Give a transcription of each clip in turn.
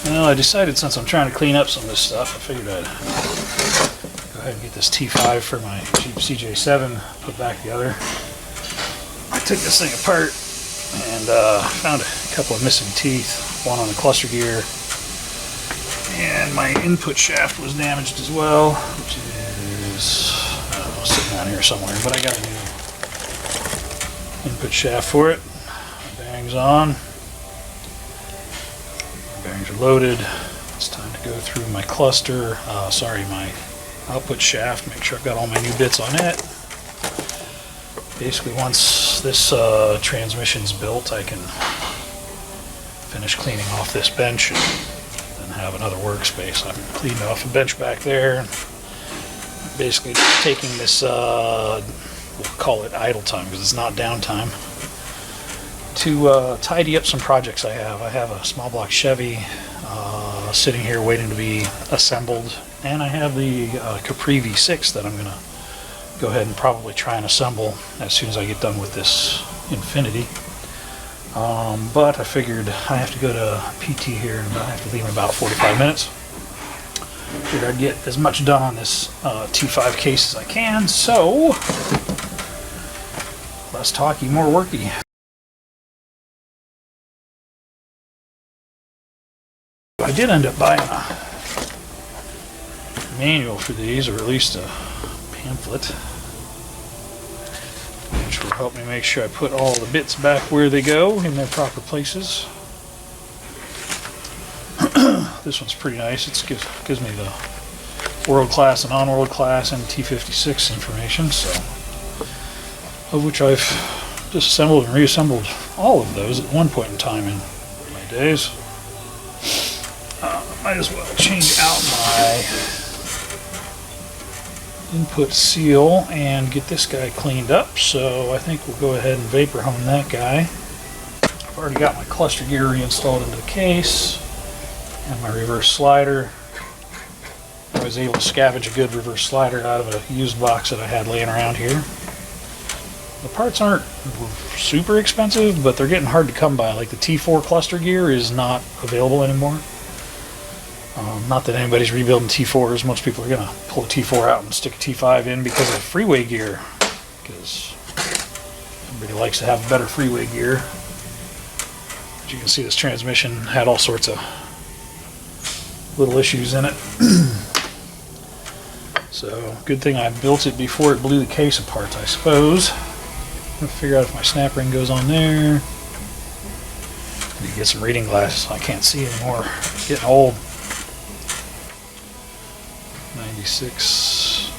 Well, I decided since I'm trying to clean up some of this stuff, I figured I'd go ahead and get this T5 for my Jeep CJ7 put back together. I took this thing apart and found a couple of missing teeth, one on the cluster gear, and my input shaft was damaged as well, which is, I don't know, sitting down here somewhere, but I got a new input shaft for it. Bearings on. Bearings are loaded. It's time to go through my cluster, my output shaft, make sure I've got all my new bits on it. Basically, once this transmission's built, I can finish cleaning off this bench and then have another workspace. I've cleaned off a bench back there. Basically taking this, we'll call it idle time because it's not downtime, to tidy up some projects I have. I have a small block Chevy sitting here waiting to be assembled, and I have the Capri V6 that I'm going to go ahead and probably try and assemble as soon as I get done with this Infinity. But I figured I have to go to PT here and I have to leave in about 45 minutes. Figured I'd get as much done on this T5 case as I can, so less talky, more worky. I did end up buying a manual for these, or at least a pamphlet, which will help me make sure I put all the bits back where they go in their proper places. This one's pretty nice. It gives me the world class and non-world class and T56 information, so of which I've disassembled and reassembled all of those at one point in time in my days. Might as well change out my input seal and get this guy cleaned up, so I think we'll go ahead and vapor hone that guy. I've already got my cluster gear reinstalled into the case and my reverse slider. I was able to scavenge a good reverse slider out of a used box that I had laying around here. The parts aren't super expensive, but they're getting hard to come by. Like the T4 cluster gear is not available anymore. Not that anybody's rebuilding T4s. Most people are going to pull a T4 out and stick a T5 in because of freeway gear. Because everybody likes to have better freeway gear. As you can see, this transmission had all sorts of little issues in it. So, good thing I built it before it blew the case apart, I suppose. I'm going to figure out if my snap ring goes on there. I need to get some reading glasses. I can't see anymore. It's getting old. 96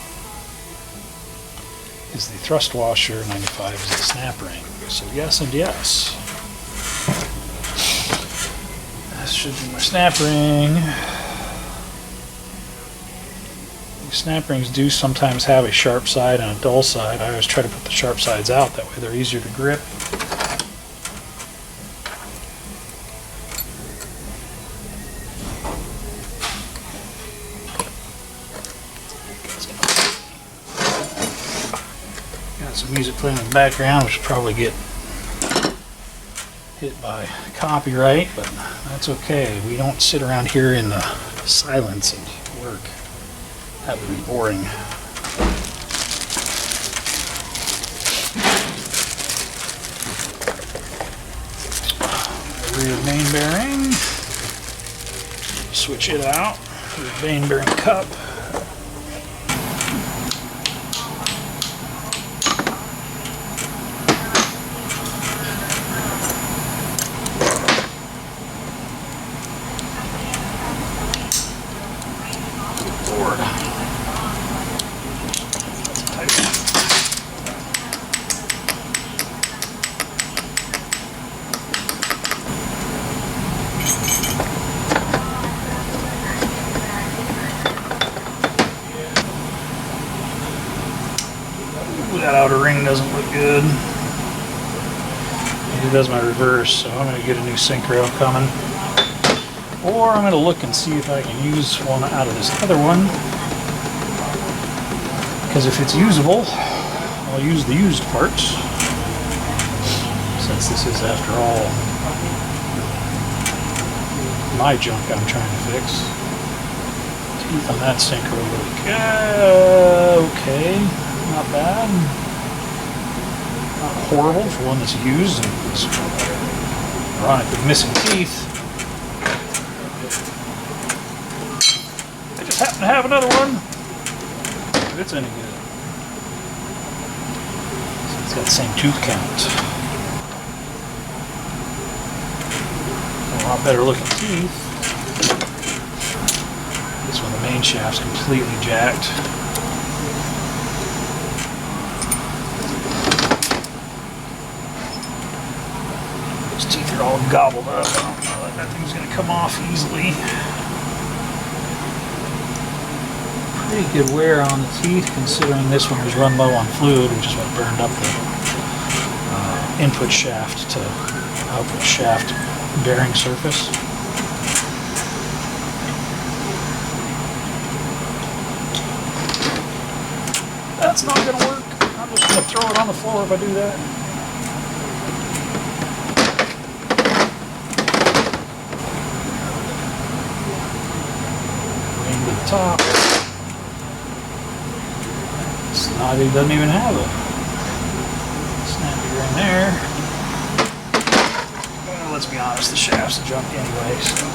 is the thrust washer, 95 is the snap ring. So yes and yes. This should be my snap ring. These snap rings do sometimes have a sharp side and a dull side. I always try to put the sharp sides out, that way they're easier to grip. Some music playing in the background, which will probably get hit by copyright, but that's okay. We don't sit around here in the silence and work. That would be boring. Rear main bearing. Switch it out for the main bearing cup. That outer ring doesn't look good. Neither does my reverse, so I'm going to get a new sync rail coming. Or I'm going to look and see if I can use one out of this other one. Because if it's usable, I'll use the used parts. Since this is, after all, my junk I'm trying to fix. Teeth on that sinker look okay, not bad. Not horrible for one that's used and is ironically missing teeth. I just happen to have another one. If it's any good. So it's got the same tooth count. A lot better looking teeth. This one, the main shaft's completely jacked. Those teeth are all gobbled up. I don't know that thing's going to come off easily. Pretty good wear on the teeth, considering this one was run low on fluid, which is what burned up the input shaft to output shaft bearing surface. That's not going to work. I'm just going to throw it on the floor if I do that. Bring to the top. Snotty doesn't even have a snapper in there. Well, let's be honest, the shaft's junk anyway, so.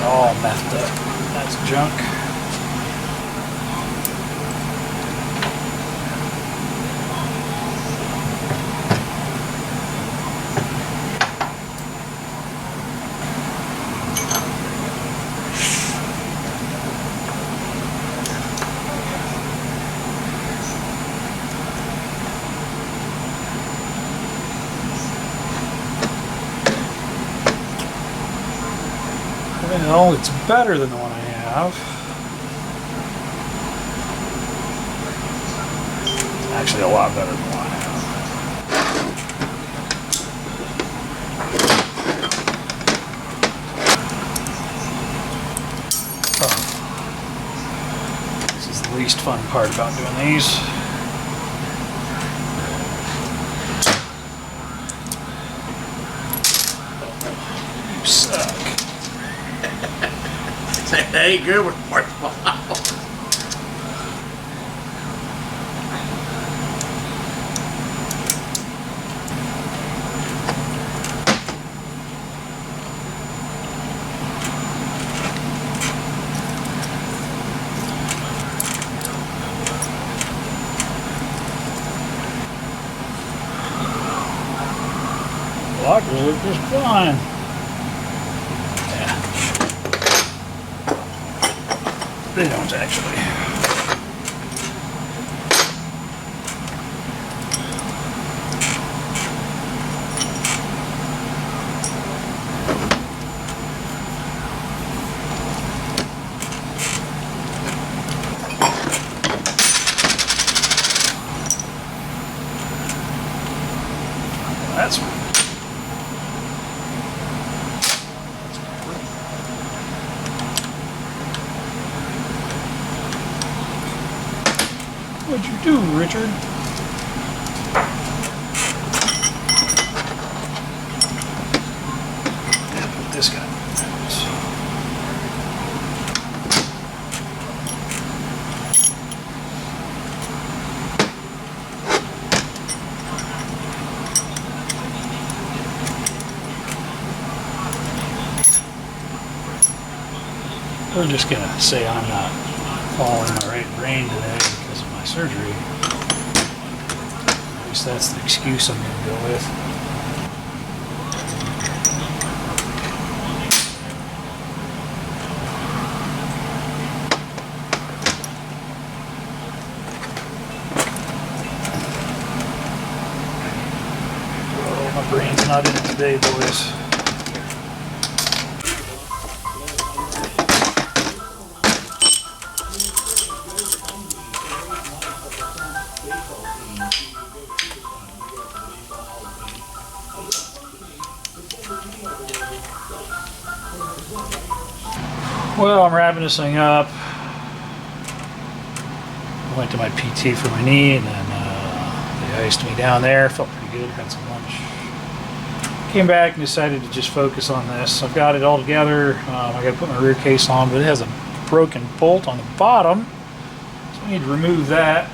All messed up. That's junk. Well, it's better than the one I have. It's actually a lot better than the one I have. Oh. This is the least fun part about doing these. You suck. That ain't good with part five. Lock will work just fine. They don't actually. That's what'd you do, Richard? Yeah, put this guy. We're just gonna say I'm not following my right brain today because of my surgery. At least that's the excuse I'm gonna go with. not in it today, boys. Well, I'm wrapping this thing up. I went to my PT for my knee, and then they iced me down there. Felt pretty good. Had some lunch. Came back and decided to just focus on this. I've got it all together. I got to put my rear case on, but it has a broken bolt on the bottom, so I need to remove that.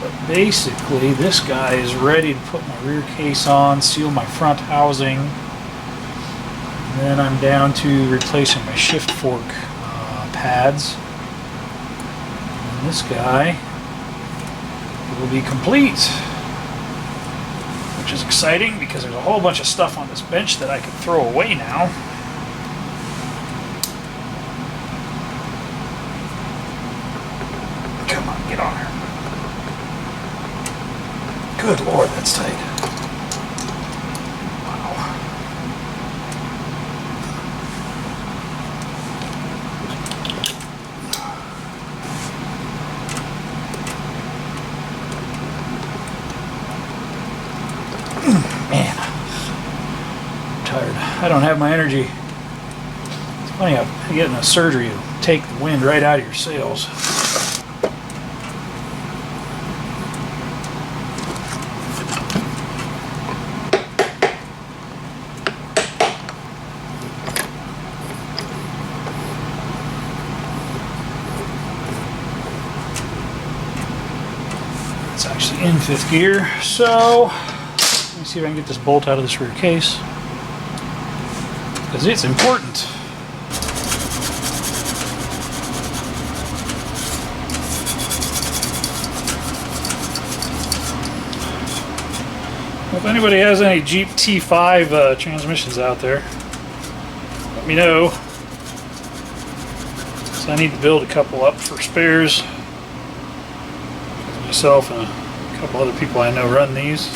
But basically, this guy is ready to put my rear case on, seal my front housing. And then I'm down to replacing my shift fork pads. And this guy will be complete, which is exciting because there's a whole bunch of stuff on this bench that I can throw away now. Come on, get on her. Good Lord, that's tight. Man, I'm tired. I don't have my energy. It's funny how getting a surgery will take the wind right out of your sails. It's actually in 5th gear, so let me see if I can get this bolt out of this rear case, because it's important. Well, if anybody has any Jeep T5 transmissions out there, let me know. So I need to build a couple up for spares. Myself and a couple other people I know run these.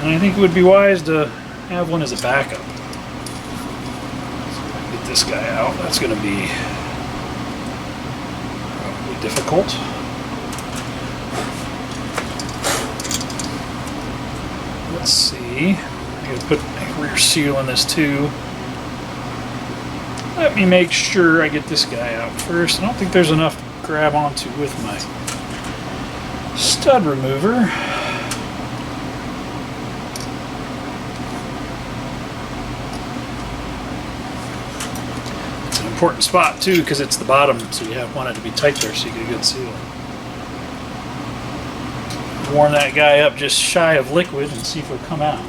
And I think it would be wise to have one as a backup. So if I can get this guy out, that's going to be probably difficult. Let's see. I'm going to put a rear seal in this too. Let me make sure I get this guy out first. I don't think there's enough to grab onto with my stud remover. It's an important spot too because it's the bottom, so you want it to be tight there so you get a good seal. Warm that guy up just shy of liquid and see if it'll come out.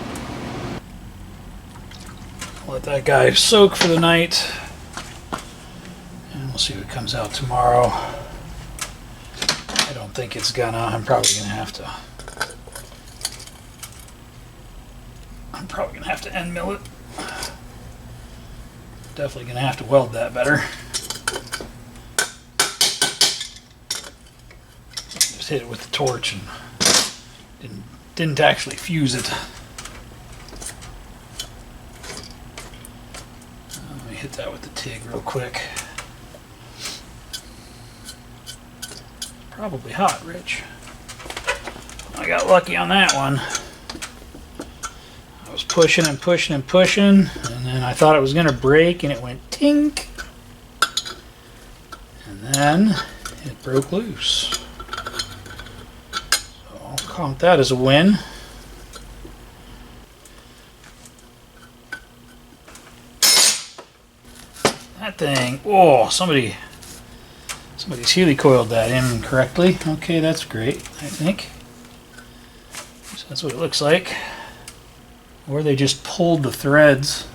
Let that guy soak for the night, and we'll see what comes out tomorrow. I don't think it's gonna. I'm probably gonna have to end mill it. Definitely gonna have to weld that better. Just hit it with the torch and didn't actually fuse it. Let me hit that with the TIG real quick. Probably hot, Rich. I got lucky on that one. I was pushing and pushing and pushing, and then I thought it was going to break, and it went tink. And then it broke loose. So I'll count that as a win. That thing, oh, somebody's helicoiled that in correctly. Okay, that's great, I think. So that's what it looks like. Or they just pulled the threads.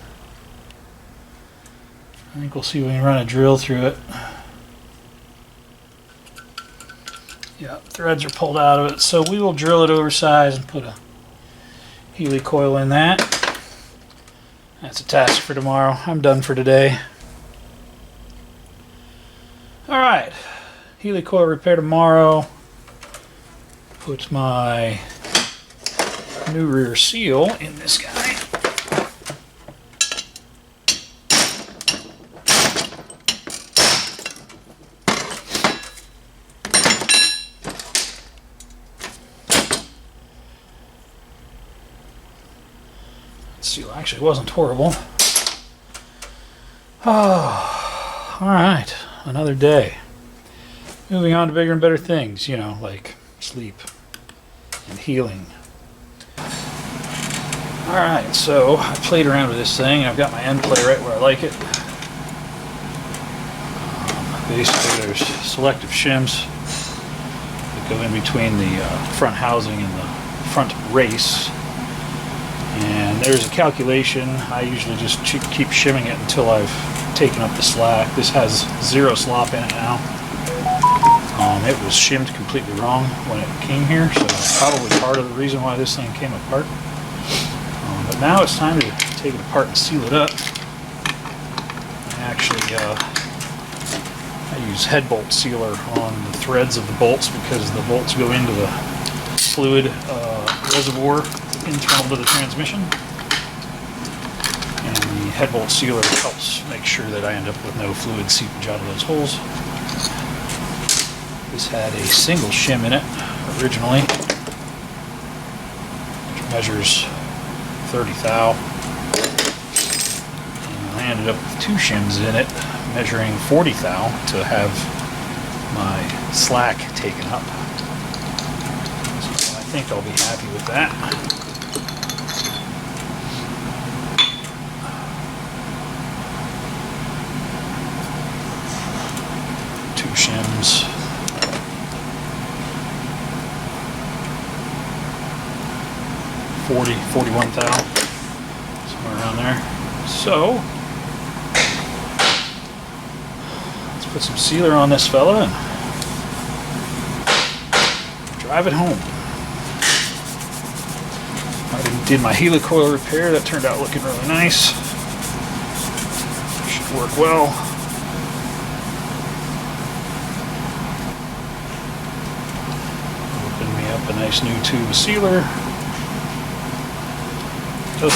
I think we'll see if we can run a drill through it. Yeah, threads are pulled out of it. So we will drill it oversized and put a helicoil in that. That's a task for tomorrow. I'm done for today. Alright, helicoil repair tomorrow. Put my new rear seal in this guy. Seal actually wasn't horrible. Oh, all right, another day. Moving on to bigger and better things, you know, like sleep and healing. All right, so I played around with this thing, and I've got my end play right where I like it. Basically, there's selective shims that go in between the front housing and the front race. And there's a calculation. I usually just keep shimming it until I've taken up the slack. This has 0 slop in it now. It was shimmed completely wrong when it came here, so that's probably part of the reason why this thing came apart. But now it's time to take it apart and seal it up. I use head bolt sealer on the threads of the bolts because the bolts go into the fluid reservoir internal to the transmission, and the head bolt sealer helps make sure that I end up with no fluid seepage out of those holes. This had a single shim in it originally, which measures 30 thou, and I ended up with 2 shims in it measuring 40 thou to have my slack taken up. So I think I'll be happy with that. 2 shims. 41 thou, somewhere around there. So, let's put some sealer on this fella and drive it home. I did my helicoil repair. That turned out looking really nice. Should work well. Open me up a nice new tube of sealer. It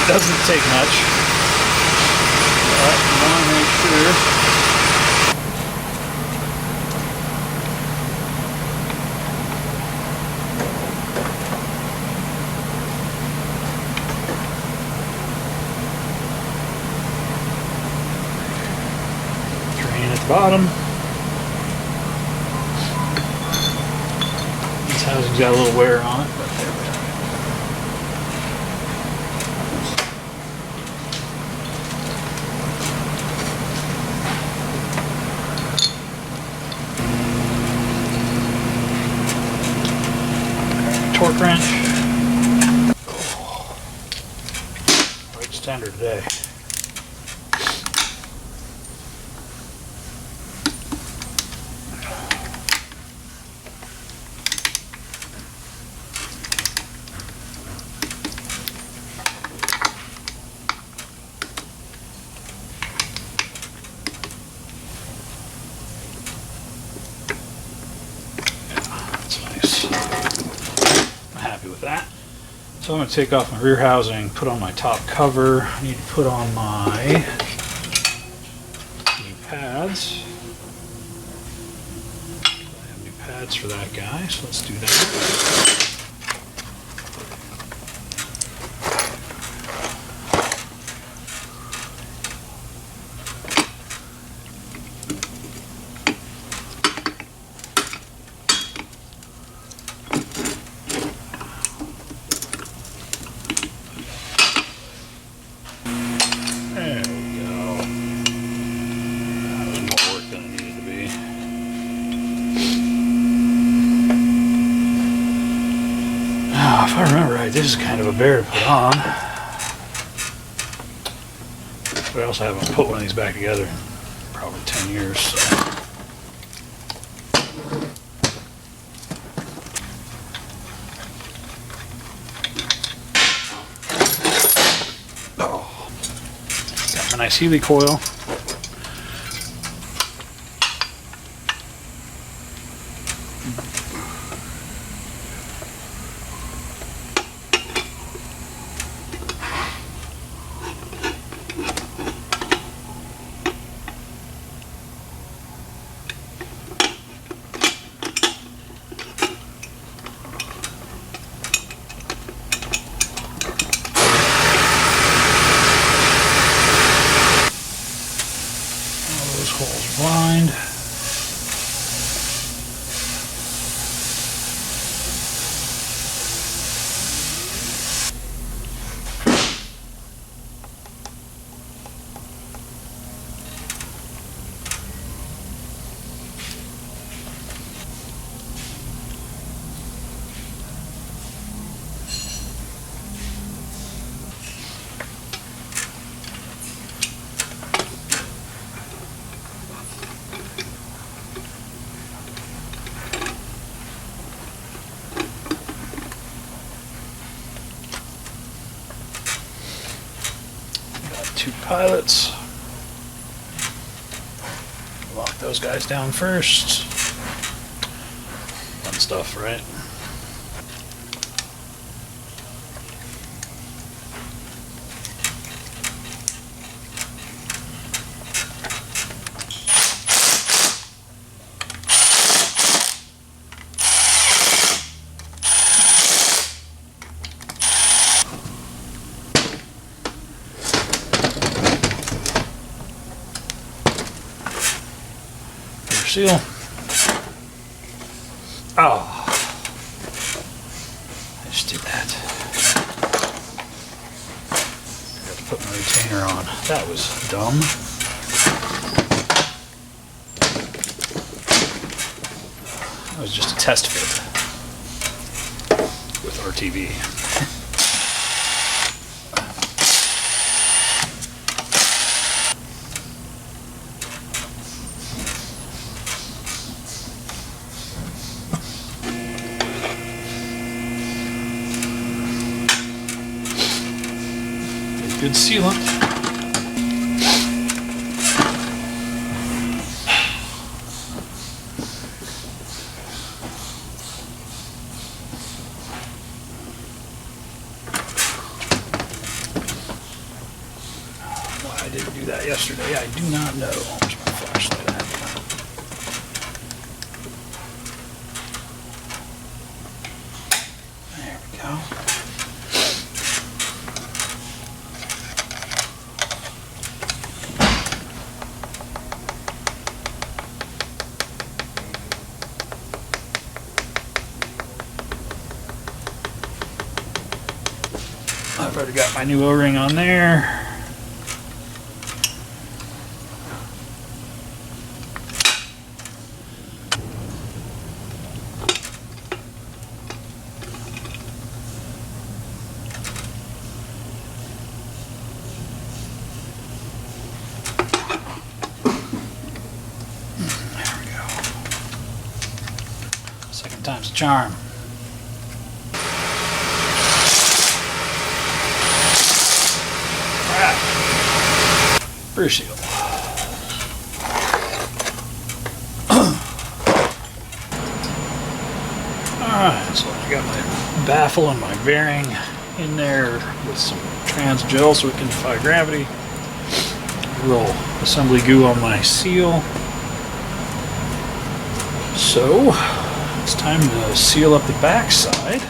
doesn't take much, but you want to make sure. Drain at the bottom. This housing's got a little wear on it, but there we go. Torque wrench. Right standard today. With that. So I'm going to take off my rear housing, put on my top cover. I need to put on my new pads. I have new pads for that guy, so let's do that. If I remember right, this is kind of a bear to put on. But I also haven't put one of these back together in probably 10 years. So. Oh. Got my nice helicoil. Those are blind. Two pilots. Lock those guys down first. Fun stuff, right? Seal. Oh, I just did that. I got to put my retainer on. That was dumb. That was just a test fit with RTV. Good sealant. Why I didn't do that yesterday, I do not know. Where's my flashlight at? There we go. I've already got my new O-ring on there. There we go. Second time's a charm. Rear seal. Alright, so I got my baffle and my bearing in there with some trans gel so it can defy gravity. A little assembly goo on my seal. So it's time to seal up the back side.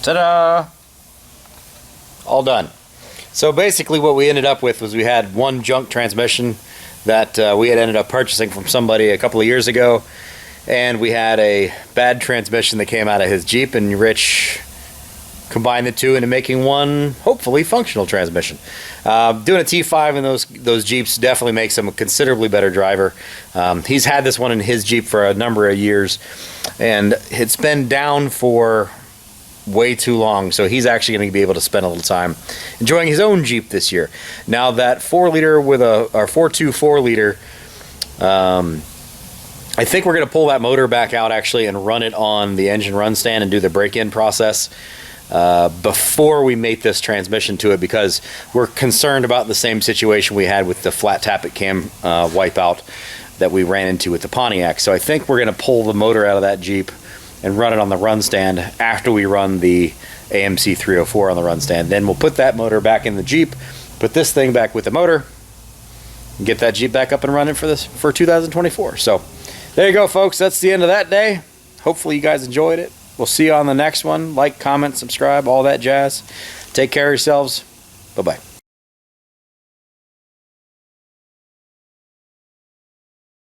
Ta-da! All done. So basically what we ended up with was we had one junk transmission that we had ended up purchasing from somebody a couple of years ago, and we had a bad transmission that came out of his Jeep, and Rich combined the two into making one hopefully functional transmission. Doing a T5 in those Jeeps definitely makes him a considerably better driver. He's had this one in his Jeep for a number of years, and it's been down for way too long, so he's actually going to be able to spend a little time enjoying his own Jeep this year. Now that 4 liter with a 4.2 4 liter I think we're going to pull that motor back out actually and run it on the engine run stand and do the break-in process before we mate this transmission to it, because we're concerned about the same situation we had with the flat tappet cam wipeout that we ran into with the Pontiac. So I think we're going to pull the motor out of that Jeep and run it on the run stand after we run the AMC 304 on the run stand. Then we'll put that motor back in the Jeep, put this thing back with the motor, and get that Jeep back up and running for 2024. So there you go, folks. That's the end of that day. Hopefully you guys enjoyed it. We'll see you on the next one. Like, comment, subscribe, all that jazz. Take care of yourselves. Bye-bye.